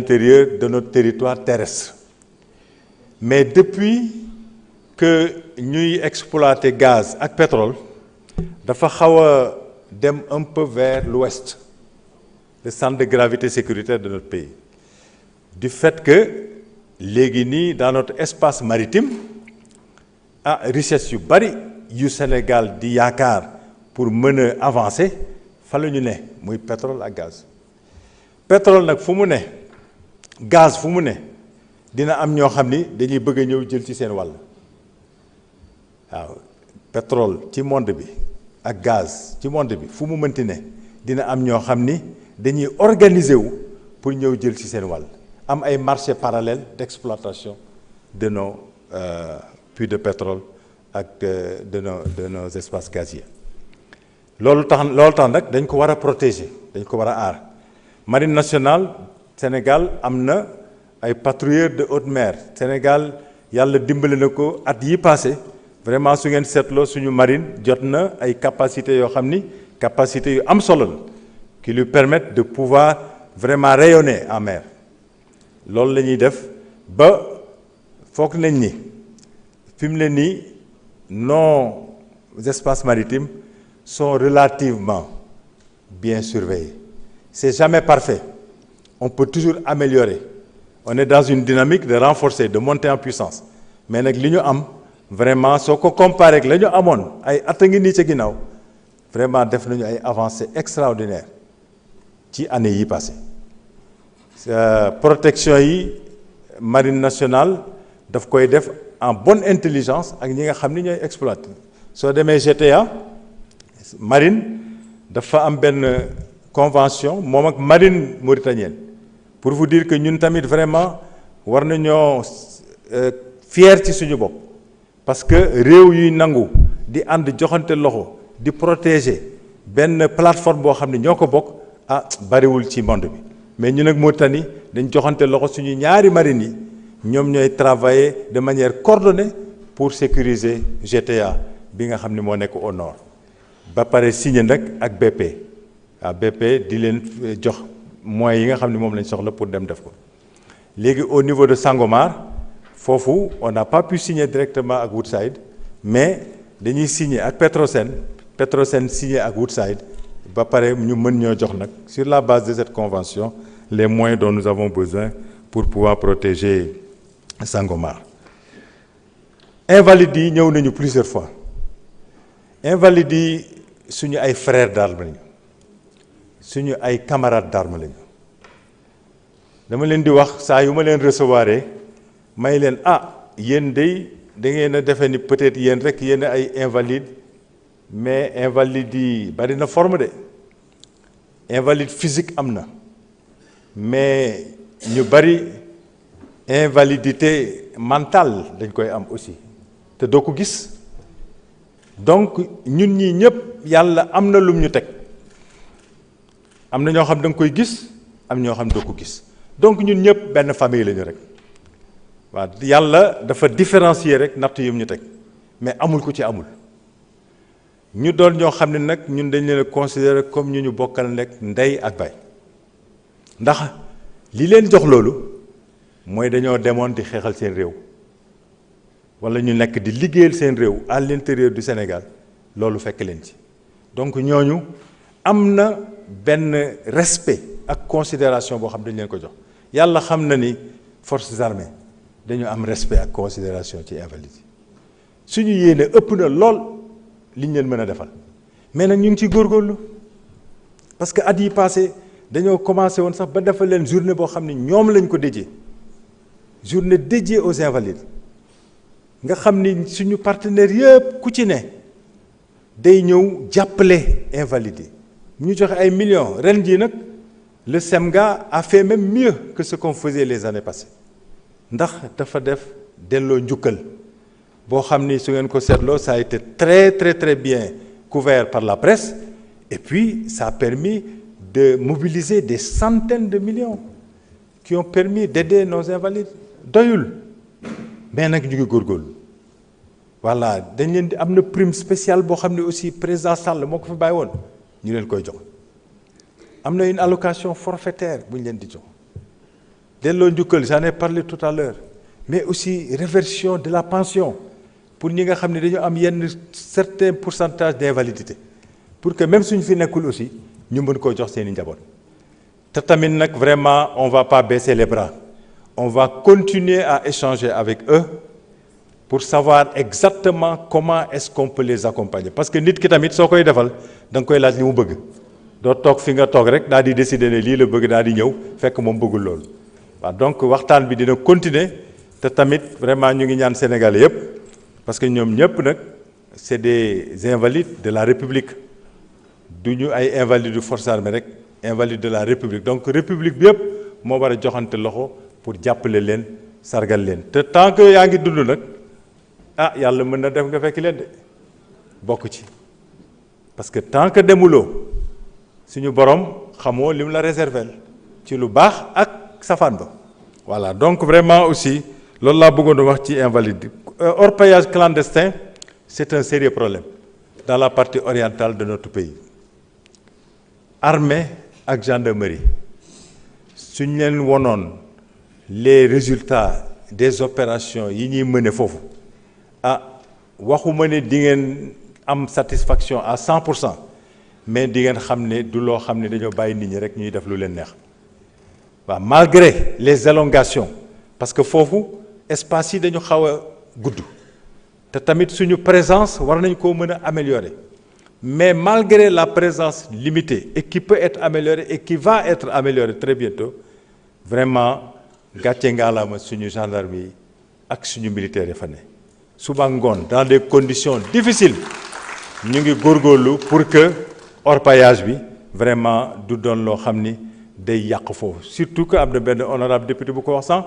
l'intérieur de notre territoire terrestre. Mais depuis que ñuy exploiter gaz ak pétrole dafa xaw a dem un peu vers l'ouest, le centre de gravité sécuritaire de notre pays, du fait que léegi nii dans notre espace maritime richesse yu bari yu Sénégal di yaakaar pour mën a avancer fa la ñu ne muy pétrole ak gaz. Pétrole nag fu mu ne gaz fu mu ne dina am ñoo xam ni dañuy bëgg a ñëw jël ci seen wàll waaw pétrole ci monde bi ak gaz ci monde bi fu mu mënti ne dina am ñoo xam ni dañuy organiser wu pour ñëw jël ci seen wàll am ay marchés parallèles d'exploitation de nos puits de pétrole ak de nos espaces gaziers. loolu tax nag dañ ko war a protéger dañ ko war a aar. Marine nationale Sénégal am na ay patrouilleurs de haute mer Sénégal yàlla dimbali na ko at yi passé vraiment su ngeen seetloo suñu marine jot na ay capacités yoo xam ni capacités yu am solo la qui lui permettent de pouvoir vraiment rayonner en mer. loolu la ñuy def ba foog nañ ni fi mu ne nii nos espaces maritimes sont relativement bien surveillés. C'est jamais parfait. On peut toujours améliorer. On est dans une dynamique de renforcer, de monter en puissance. Mais nag li ñu am vraiment soo ko comparé ak la ñu amoon ay at a ngi nii ca ginnaaw vraiment def nañu ay avancées extraordinaires ci année yi passé. Protection yi marine nationale daf koy def en bonne intelligence ak ñi nga xam ni ñooy exploiter. soo demee GTA marine dafa am benn convention moom ak marine mauritanienne pour vous dire que ñun tamit vraiment war nañoo fier ci suñu bopp parce que réew yuy nangu di ànd joxante loxo di protéger benn plateforme boo xam ne ñoo ko bokk bariwul ci monde bi mais ñun ak Mauritanie dañ joxante loxo suñu ñaari marines yi ñoom ñooy travailler de manière coordonnée pour sécuriser GTA bi nga xam ne moo nekk au nord ba pare signé nag ak BP. BP di leen jox moyens yi nga xam ne moom lañ soxla pour dem def ko léegi au niveau de Sangomar foofu on n'a pas pu signer directement ak Woodside mais dañuy signer ak Petrosen signer ak Woodside ba pare ñu mën ñoo jox nag sur la base de cette convention les moyens dont nous avons besoin pour pouvoir protéger Sangomar. Invalides yi ñëw nañu plusieurs fois invalides yi suñu ay frères d'armes lañu suñu ay camarades d'armes lañu dama leen di wax saa yu ma leen recevoir may leen yéen da ngeen a defe ni peut-être yéen rek yéen ay invalides mais invalides yi bari na forme de invalide physique am na mais ñu bari invalidité mentale dañ koy am aussi te doo ko gis donc ñun ñii ñëpp yàlla am na lum ñu teg. am na ñoo xam da nga koy gis am ñoo xam doo ko gis donc ñun ñëpp benn famille lañu rek waaw yàlla dafa différencier rek natt yum ñu teg mais amul ku ci amul ñu doon ñoo xam ne nag ñun dañ leen a considérer comme ñu bokkal nekk ndey ak baay ndax li leen jox loolu mooy dañoo demoon di xeexal seen réew wala ñu nekk di liggéeyal seen réew à l'intérieur du Sénégal loolu fekk leen ci donc ñooñu am na benn respect ak considération boo xam dañ leen ko jox yàlla xam na ni forces armées dañu am respect ak considération ci invalides yi suñu yéene ëpp na lool liñ leen mën a defal mais nag ñu ngi ciy góorgóorlu parce que at yi passé dañoo commencé woon sax ba defal leen journée boo xam ne ñoom lañ ko dédié journée dédiée aux invalides nga xam ni suñu partenaires yëpp ku ci ne day ñëw jàppale invalides yi ñu joxe ay millions ren jii nag le SEMGA a fait même mieux que ce qu'on faisait les années passées ndax dafa def delloo njukkal boo xam ni su ngeen ko seetloo ça a été très très très bien couvert par la presse et puis ça a permis de mobiliser des centaines de millions qui ont permis d'aider nos invalides doyul mais nag ñu ngi góorgóorlu voilà dañ leen di am na prime spéciale boo xam ne aussi président Sall moo ko fi bàyyi woon ñu leen koy jox am na une allocation forfaitaire bu ñu leen di jox delloo njukkal, j'en ai parlé tout à l'heure, mais aussi réversion de la pension pour ñi nga xam ne dañu am yenn certain pourcentage d'invalidité pour que même suñu fi nekkul aussi ñu mën koo jox seeni njaboot. te tamit nag vraiment on va pas baisser les bras, on va continuer à échanger avec eux pour savoir exactement comment est-ce qu'on peut les accompagner, parce que nit ki tamit soo koy defal da nga koy laaj li mu bëgg. doo toog fi nga toog rek daal di décider ne lii la bëgg daal di ñëw fekk moom bëggul loolu. waaw donc waxtaan bi dina continuer te tamit vraiment ñu ngi ñaan Sénégalais yépp, parce que ñoom ñëpp nag c'est des invalides de la République, du ñu ay invalides du force armée rek, invalides de la République. donc République bi yëpp moo war a joxante loxo pour jàppale leen, sargal leen. te tant que yaa ngi dund nag ah yàlla mën na def nga fekk leen de bokk ci, parce que tant que demuloo suñu borom xamoo lim la réserver ci lu baax ak safaan ba. voilà donc vraiment aussi loolu laa bëggoon wax ci invalide. Orpaillage clandestin, c'est un sérieux problème dans la partie orientale de notre pays. Armée ak gendarmerie suñ leen wonoon les résultats des opérations yi ñuy mëne foofu ah waxuma ne di ngeen am satisfaction à 100%, mais di ngeen xam ne du loo xam ne dañoo bàyyi nit ñi rek ñuy def lu leen neex. waaw malgré les élongations, parce que foofu espace yi dañu xaw a gudd te tamit suñu présence war nañ koo mën a améliorer, mais malgré la présence limitée et qui peut être améliorée et qui va être améliorée très bientôt, vraiment gàcce ngaalaama suñu gendarme yi ak suñu militaires yi fa ne suba ngoon dans des conditions difficiles ñu ngi góorgóorlu pour que orpaillage bi vraiment du doon loo xam ni day yàq foofu. surtout que am na benn honorable député bu ko wax sànq,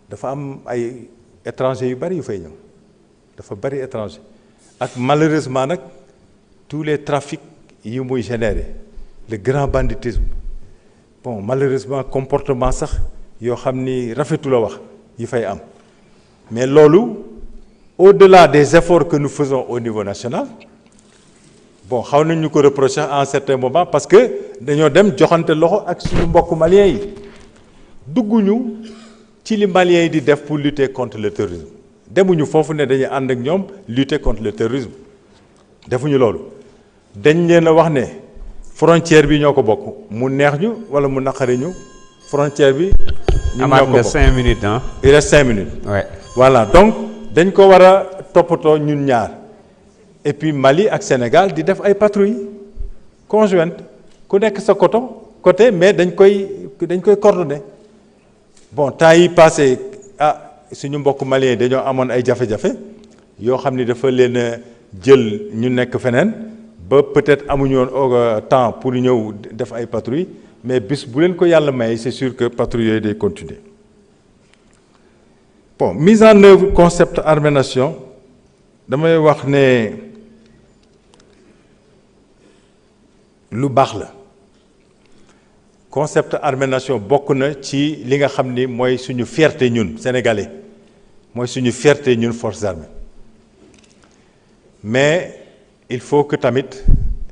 dafa am ay étrangers yu bari yu fay ñëw, dafa bari étranger ak malheureusement nag tous les trafics yi muy générer, le grand banditisme, bon malheureusement comportement sax yoo xam ni rafetu la wax yi fay am. mais loolu au-delà des efforts que nous faisons au niveau national, bon xaw nañ ñu ko reprocher à un certain moment parce que dañoo dem joxante loxo ak suñu mbokk maliens yi, dugguñu ci li maliens yi di def pour lutter contre le terrorisme. demuñu foofu ne dañuy ànd ak ñoom lutter contre le terrorisme, defuñu loolu. dañ leen a wax ne frontière bi ñoo ko bokk, mu neex ñu wala mu naqari ñu frontière bi. ñun ñoo ko bokk. 5 minutes hein? Il reste 5 minutes. Ouais. Voilà donc dañ ko war a toppatoo ñun ñaar. et puis Mali ak Sénégal di def ay patrouilles conjointes ku nekk sa côté mais dañ koy coordonner. bon temps yi passé suñu mbokk Maliens dañoo amoon ay jafe-jafe yoo xam ni dafa leen a jël ñu nekk feneen ba peut-être amuñu woon temps pour ñëw def ay patrouilles, mais bis bu leen ko yàlla may c'est sûr que patrouilles yooyu day continuer. bon mise en œuvre concept armée-nation, damay wax ne lu baax la. concept armée-nation bokk na ci li nga xam ni mooy suñu fierté ñun sénégalais, mooy suñu fierté ñun forces armées. mais il faut que tamit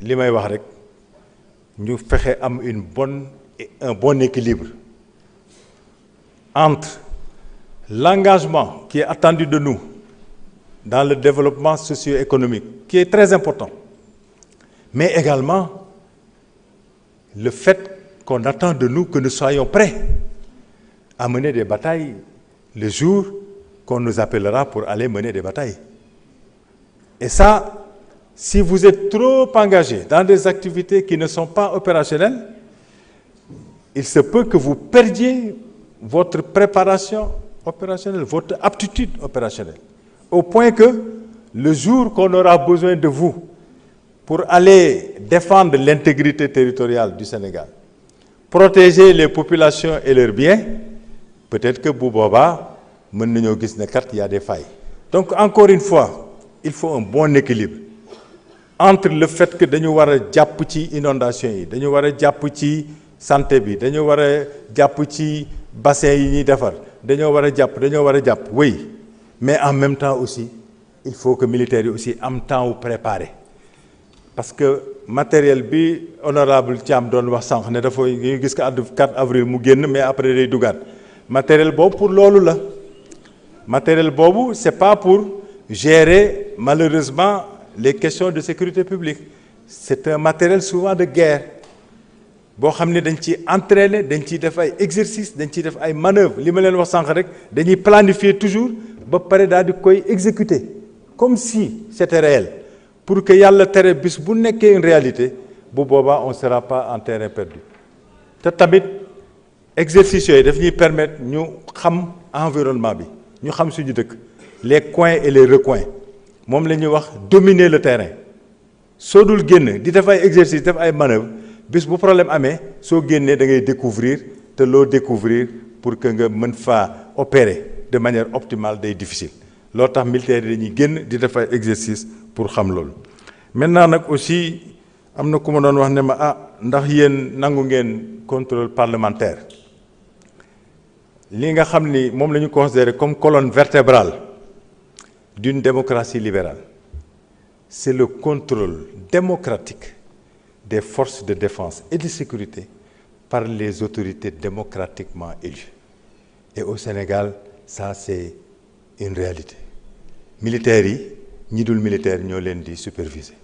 li may wax rek ñu fexe am un bon équilibre entre l'engagement qui est attendu de nous dans le développement socio-économique, qui est très important, mais également le fait qu'on attend de nous que nous soyons prêts à mener des batailles le jour qu'on nous appellera pour aller mener des batailles. Et ça, si vous êtes trop engagé dans des activités qui ne sont pas opérationnelles, il se peut que vous perdiez votre préparation opérationnelle, votre aptitude opérationnelle, au point que le jour qu'on aura besoin de vous pour aller défendre l'intégrité territoriale du Sénégal, protéger les populations et leurs biens, peut-être que bu boobaa mën nañoo gis ne kat y a des failles. Donc encore une fois, il faut un bon équilibre entre le fait que dañu war a jàpp ci inondation yi, dañu war a jàpp ci santé bi, dañu war a jàpp ci bassin yi ñuy defar, dañoo war a jàpp, oui, mais en même temps aussi il faut que militaires yi aussi am temps wu préparer, parce que matériel bi honorable Thiam doon wax sànq ne dafa ñu gis que 4 avril mu génn mais après day dugaat, matériel boobu pour loolu la matériel boobu c'est pas pour gérer malheureusement les questions de sécurité publique c'est un matériel souvent de guerre boo xam ne dañ ciy entraîner dañ ciy def ay exercices dañ ciy def ay manœuvres li ma leen wax sànq rek dañuy planifier toujours ba pare daal di koy exécuter comme si c'était réel pour que yàlla tere bis bu nekkee une réalité bu boobaa on sera pas en terrain perdu te tamit exercices yooyu daf ñuy permettre ñu xam environnement bi ñu xam suñu dëkk les coins et les recoins moom la ñuy wax dominer le terrain soo dul génn di def ay exercices def ay manœuvres bis bu problème amee soo génnee da ngay découvrir te loo découvrir pour que nga mën faa opérer de manière optimale day difficile loolu tax militaires yi dañuy génn di def ay exercices pour xam loolu. maintenant nag aussi am na ku ma doon wax ne ma ndax yéen nangu ngeen contrôle parlementaire li nga xam ni moom la ñu considérer comme colonne vertébrale d'une démocratie libérale c'est le contrôle démocratique des forces de défense et de sécurité par les autorités démocratiquement élues. Et au Sénégal, ça c'est une réalité. Militaires yi ñi dul militaire ñoo leen di superviser.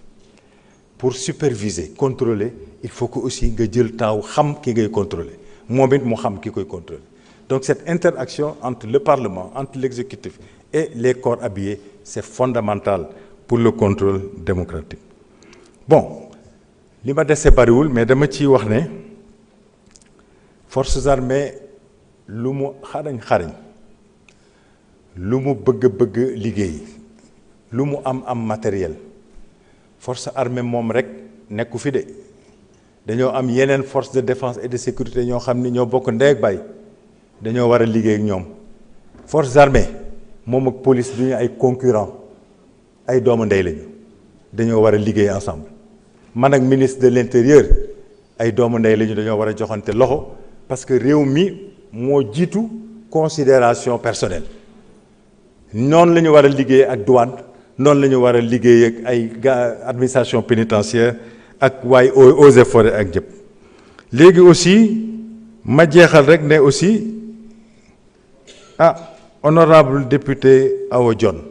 Pour superviser, contrôler, il faut que aussi nga jël temps xam ki ngay contrôler. Moom it mu xam ki koy contrôler. Donc cette interaction entre le Parlement, entre l'exécutif et les corps habillés, c'est fondamental pour le contrôle démocratique. Bon, li ma dese bariwul mais dama ciy wax ne forces armées lu mu xarañ lu mu bëgg liggéey lu mu am matériel force armée moom rek nekku fi de dañoo am yeneen force de défense et de sécurité ñoo xam ni ñoo bokk ndey ak baay dañoo war a liggéey ak ñoom forces armées moom ak police du ñu ay concurrents ay doomu ndey lañu dañoo war a liggéey ensemble man ak ministre de l'intérieur ay doomu ndey lañu dañoo war a joxante loxo parce que réew mi moo jiitu considération personnelle noonu la ñu war a liggéey ak douane noonu la ñu war a liggéey ak ay administration pénitentiaire ak waaye eaux et forêts ak jëpp léegi aussi ma jeexal rek ne aussi honorable député Awa Dione